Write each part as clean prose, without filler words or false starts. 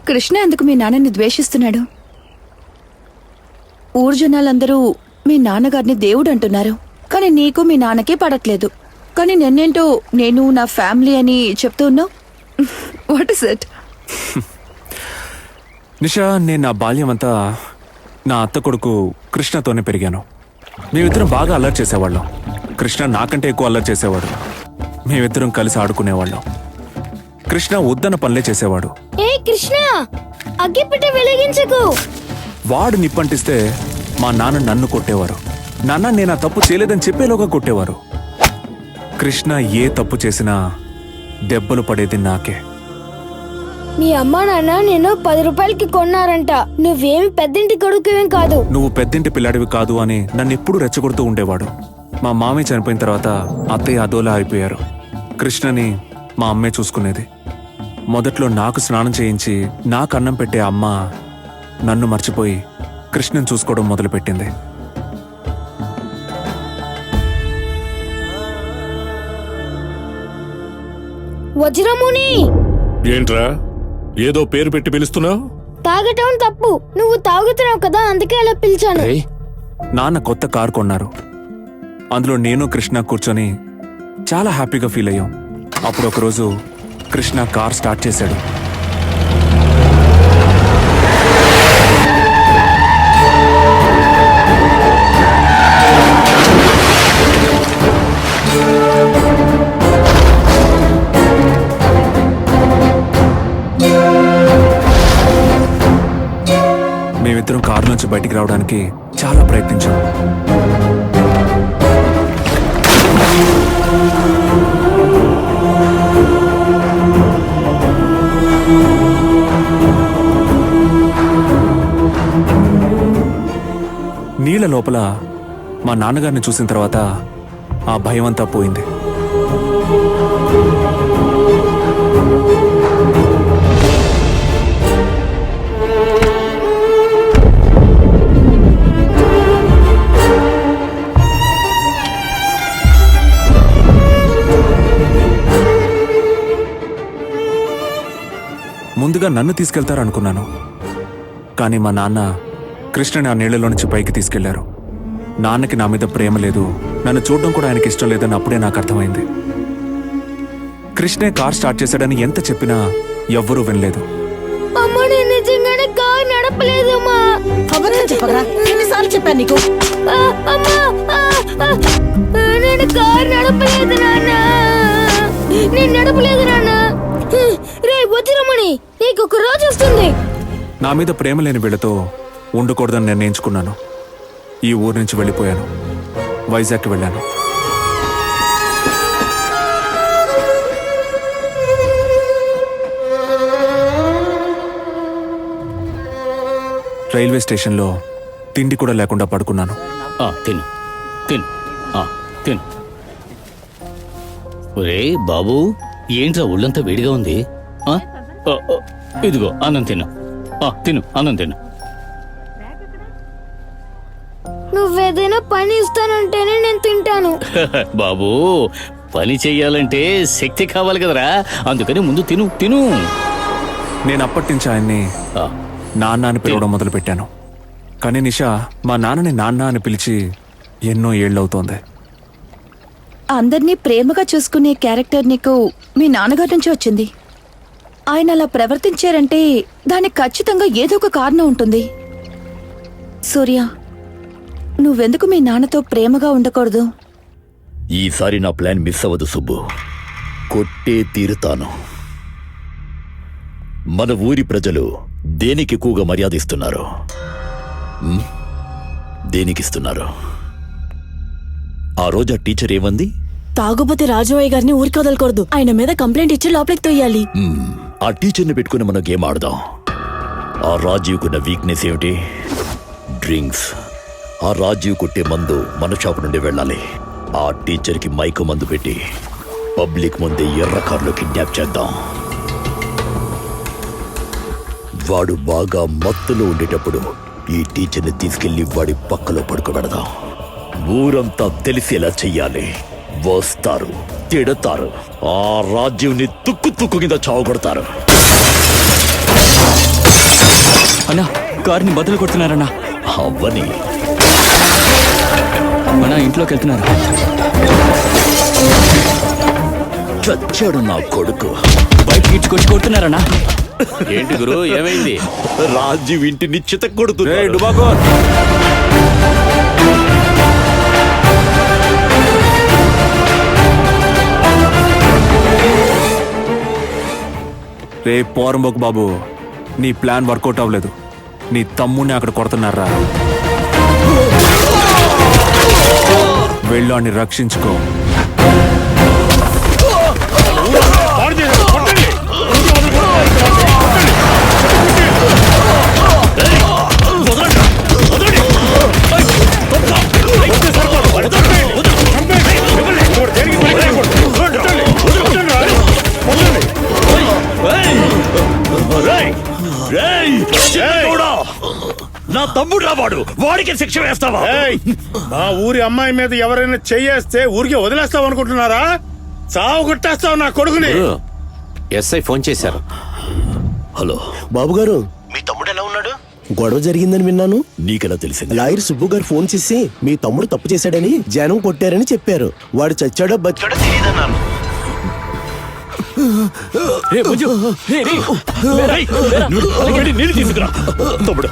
కృష్ణ ఎందుకు మీ నాన్నని ద్వేషిస్తున్నాడు? ఊరు జనాలందరూ మీ నాన్నగారిని దేవుడు అంటున్నారు, కానీ నీకు మీ నాన్నకే పడట్లేదు. కానీ నిన్నేంటో నేను నా ఫ్యామిలీ అని చెప్తూ ఉన్నావు. What is it? నిషా, నేను నా బాల్యం అంతా నా అత్త కొడుకు కృష్ణతోనే పెరిగాను. మేమిద్దరం బాగా అల్లరి చేసేవాళ్ళం. కృష్ణ నాకంటే ఎక్కువ అల్లరి చేసేవాడు. మేమిద్దరం కలిసి ఆడుకునేవాళ్ళం. కృష్ణ వద్దన్న పనులే చేసేవాడు. కృష్ణ, అగ్గిపెట్టె వెలిగించకు. వాడు నిప్పంటిస్తే మా నాన్న నన్ను కొట్టేవారు. నాన్న నేను ఆ తప్పు చేయలేదని చెప్పేలోగా కొట్టేవారు. కృష్ణ ఏ తప్పు చేసినా దెబ్బలు పడేది నాకే. మీ అమ్మా నాన్న నేను 10 రూపాయలకి కొన్నారంట. నువ్వేమి పెద్దింటి కొడుకువేం కాదు. నువ్వు పెద్దింటి పిల్లాడివి కాదు అని నన్ను ఎప్పుడు రెచ్చగొడుతూ ఉండేవాడు. మా మామయ్య చనిపోయిన తర్వాత అత్తయ్య అదోలా అయిపోయారు. కృష్ణని మా అమ్మే చూసుకునేది. మొదట్లో నాకు స్నానం చేయించి నాకు అన్నం పెట్టే అమ్మ నన్ను మర్చిపోయి కృష్ణని చూసుకోవడం మొదలుపెట్టింది. వజ్రముని, ఏంట్రా ఏదో పేరు పెట్టి పిలుస్తున్నావు? తాగటం తప్పు. నువ్వు తాగుతున్నావు కదా, అందుకే అలా పిలిచాను. నాన్న కొత్త కారు కొన్నారు. అందులో నేను కృష్ణ కూర్చొని చాలా హ్యాపీగా ఫీల్ అయ్యాం. అప్పుడు ఒకరోజు కృష్ణ కార్ స్టార్ట్ చేశాడు. మేమిద్దరం కారు నుంచి బయటికి రావడానికి చాలా ప్రయత్నించాం. నీళ్ల లోపల మా నాన్నగారిని చూసిన తర్వాత ఆ భయం అంతా పోయింది. ముందుగా నన్ను తీసుకెళ్తారనుకున్నాను, కానీ మా నాన్న కృష్ణని ఆ నీళ్లలో నుంచి పైకి తీసుకెళ్లారు. నాన్నకి నా మీద ప్రేమ లేదు, నన్ను చూడడం కూడా ఆయనకి ఇష్టం లేదని అప్పుడే నాకు అర్థమైంది. కృష్ణే కార్ స్టార్ట్ చేశాడని ఎంత చెప్పినా ఎవ్వరూ వినలేదు. అమ్మా, నేను నిజంగానే కారు నడపలేదమ్మా. అబద్ధం చెప్పరా? ఎన్నిసార్లు చెప్పాను నీకు? నేను కారు నడపలేదు నాన్న. నేను నడపలేదు నాన్న. రే వజ్రమణి, నీకు ఒక రోజు వస్తుంది. నా మీద ప్రేమ లేని వీళ్ళతో ఉండకూడదని నిర్ణయించుకున్నాను. ఈ ఊరు నుంచి వెళ్ళిపోయాను. వైజాగ్కి వెళ్ళాను. రైల్వే స్టేషన్లో తిండి కూడా లేకుండా పడుకున్నాను. తిను తిను తిను. ఒరే బాబు, ఏంట్రా ఒళ్ళంతా వేడిగా ఉంది? ఇదిగో అన్నం తిను. తిను, అన్నం తిను. నువ్వేదైనా పని ఇస్తానంటేనే నేను తింటాను. బాబు, పని చెయ్యాలంటే శక్తి కావాలి కదరా, అందుకని ముందు తిను తిను. నేను అప్పటి నుంచి ఆయన్ని నాన్న అని పిలవడం మొదలు పెట్టాను. కానీ నిషా, మా నాన్నని నాన్న అని పిలిచి ఎన్నో ఏళ్ళవుతోంది. అందర్నీ ప్రేమగా చూసుకునే క్యారెక్టర్ నీకు మీ నాన్నగారి నుంచి వచ్చింది. ఆయన అలా ప్రవర్తించారంటే దానికి ఖచ్చితంగా ఏదో ఒక కారణం ఉంటుంది. సూర్య, నువ్వెందుకు మీ నాన్నతో ప్రేమగా ఉండకూడదు? ఈసారి నా ప్లాన్ మిస్ అవ్వదు సుబ్బు. కొట్టే తీరుతాను. మన ఊరి ప్రజలు దేనికి ఎక్కువగా మర్యాద ఇస్తున్నారు? దేనికిస్తున్నారు? ఆ రోజు ఆ టీచర్ ఏమంది? తాగుబోతే రాజువయ్య గారిని ఊరికి వదలకూడదు, ఆయన మీద కంప్లైంట్ ఇచ్చి లోపలికి తోయాలి. ఆ టీచర్ని పెట్టుకుని మనం గేమ్ ఆడదాం. ఆ రాజీవ్కున్న వీక్నెస్ ఏమిటి? డ్రింక్స్. ఆ రాజీవ్ కొట్టే మందు మన షాపు నుండి వెళ్ళాలి. ఆ టీచర్కి మైకు మందు పెట్టి పబ్లిక్ ముందే ఎర్ర కార్లో కిడ్నాప్ చేద్దాం. వాడు బాగా మత్తులో ఉండేటప్పుడు ఈ టీచర్ని తీసుకెళ్లి వాడి పక్కలో పడుకోబెడదాం. ఊరంతా తెలిసేలా చెయ్యాలి. వస్తారు, తిడతారు. ఆ రాజ్యంని తుక్కు తుక్కు కింద చావగొడతారు. అన్నా కారుని బదులు కొడుతున్నారన్నా. అవ్వని అన్నా ఇంట్లోకి వెళ్తున్నారు. చచ్చాడు నా కొడుకు. బయటకి ఇచ్చుకొచ్చి కొడుతున్నారన్నా. ఏంటి గురు ఏమైంది? రాజీవ్ ఇంటిని చిత రేయ్ కొడుతున్నాడు. డుబాకోర్, రే పోరంబోక్ బాబు, నీ ప్లాన్ వర్కౌట్ అవ్వలేదు. నీ తమ్ముడిని అక్కడ కొడుతున్నారా? వెళ్ళాన్ని రక్షించుకో. నా తమ్ముడు రావాడు, వాడికి శిక్ష వేస్తావా? ఏయ్, మా ఊరి అమ్మాయి మీద ఎవరైనా చెయ్యేస్తే ఊరికి వదిలేస్తావు అనుకుంటున్నారా? చావు కొట్టేస్తావు నా కొడుకుని. ఎస్ఐ ఫోన్ చేశారు. హలో బాబు గారు, మీ తమ్ముడు ఎలా ఉన్నాడు? గొడవ జరిగిందని విన్నాను. నీకెలా తెలిసింది? లాయర్ సుబ్బు గారు ఫోన్ చేసి మీ తమ్ముడు తప్పు చేశాడని జనం కొట్టారని చెప్పారు. వాడు చచ్చాడో ఇక్కడ తెలియదన్నాను. నీళ్ళు తీసుకురా తమ్ముడు.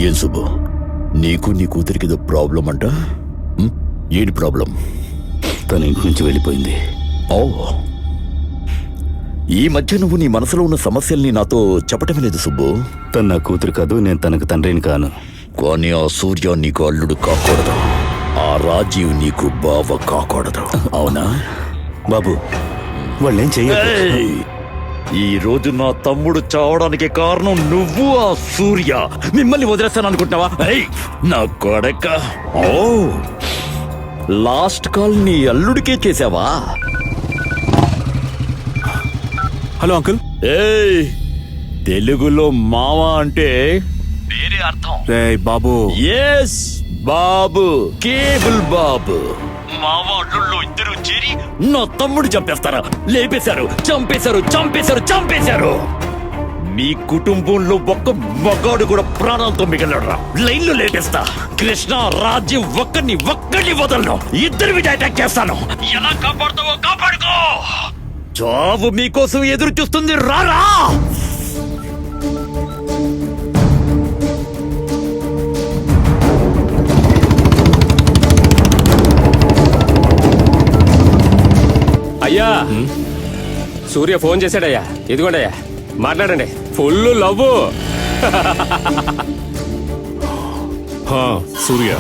ఏం సుబ్బు, నీకు నీ కూతురికి ఏదో ప్రాబ్లం అంట? ఏంటి ప్రాబ్లం? తన ఇంటి నుంచి వెళ్ళిపోయింది. ఓ, ఈ మధ్య నువ్వు నీ మనసులో ఉన్న సమస్యల్ని నాతో చెప్పటమే లేదు సుబ్బు. తన నా కూతురు కాదు, నేను తనకు తండ్రిని కాను. కానీ ఆ సూర్య నీకు అల్లుడు కాకూడదు, ఆ రాజీవ్ నీకు బావ కాకూడదు, అవునా? బాబు వాళ్ళేం చెయ్యరు. ఏయ్! ఈ రోజు నా తమ్ముడు చావడానికి కారణం నువ్వు, ఆ సూర్య. మిమ్మల్ని వదిలేస్తాను అనుకుంటున్నావా? ఏయ్, నా కొడక! ఓ, లాస్ట్ కాల్ నీ అల్లుడికే చేసావా? Hello uncle. ఏయ్, తెలుగులో మావ అంటే వేరే అర్థం. రే బాబు, ఎస్ బాబు, కేబుల్ బాబు. మావ అల్లుళ్ళు ఇద్దరు చేరి నా తమ్ముడు చంపేస్తారా? లేపేశారు, చంపేశారు, చంపేశారు, చంపేశారు. మీ కుటుంబంలో ఒక్క మగాడు కూడా ప్రాణాలతో మిగలరా. లైన్లో లేపేస్తా. కృష్ణ, రాజ్యం ఒక్కడిని వదలను. ఇద్దరి మీద అటాక్ చేస్తాను. ఎలా కాపాడుతావో కాపాడుకో. చావు మీకోసం ఎదురు చూస్తుంది, రారా. అయ్యా, సూర్య ఫోన్ చేశాడయ్యా. ఇదిగోండి అయ్యా, మాట్లాడండి. Full love. హా, సూర్య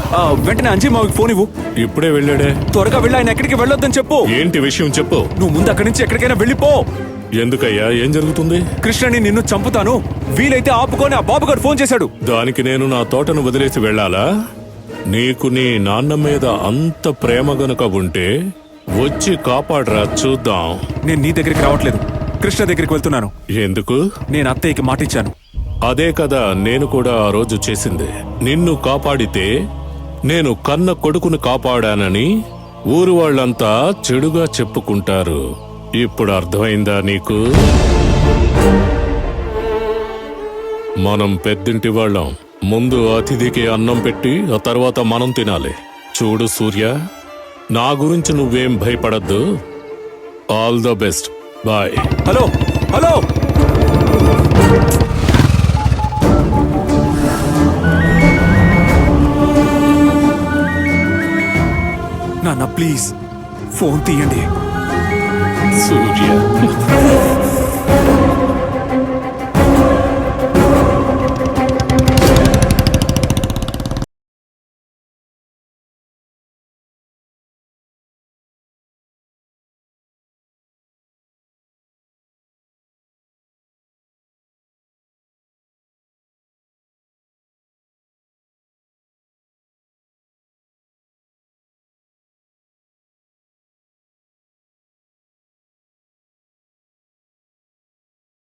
వెంటనే అంజీ మావికి ఫోన్ ఇవ్వు. ఇప్పుడే వెళ్ళాడే. త్వరగా వెళ్ళి ఆయన ఎక్కడికి వెళ్ళొద్దని చెప్పు. ఏంటి విషయం చెప్పు. నువ్వు ముందు అక్కడి నుంచి ఎక్కడికైనా వెళ్ళిపో. ఎందుకయ్యా, ఏం జరుగుతుంది? కృష్ణని నిన్ను చంపుతాను, వీలైతే ఆపుకొని ఆ బాబుగారు ఫోన్ చేశాడు. దానికి నేను నా తోటను వదిలేసి వెళ్ళాలా? నీకు నీ నాన్న మీద అంత ప్రేమ గనుక ఉంటే వచ్చి కాపాడరా, చూద్దాం. నేను నీ దగ్గరికి రావట్లేదు, కృష్ణ దగ్గరికి వెళ్తున్నాను. ఎందుకు? నేను అత్తయ్యకి మాటిచ్చాను. అదే కదా నేను కూడా ఆ రోజు చేసింది. నిన్ను కాపాడితే నేను కన్న కొడుకును కాపాడానని ఊరు వాళ్ళంతా చెడుగా చెప్పుకుంటారు. ఇప్పుడు అర్థమైందా నీకు? మనం పెద్దింటి వాళ్ళం. ముందు అతిథికి అన్నం పెట్టి ఆ తర్వాత మనం తినాలి. చూడు సూర్య, నా గురించి నువ్వేం భయపడద్దు. All the best, bye. Hello hello, నాన్న ప్లీజ్ ఫోన్ తీయండి. సూర్య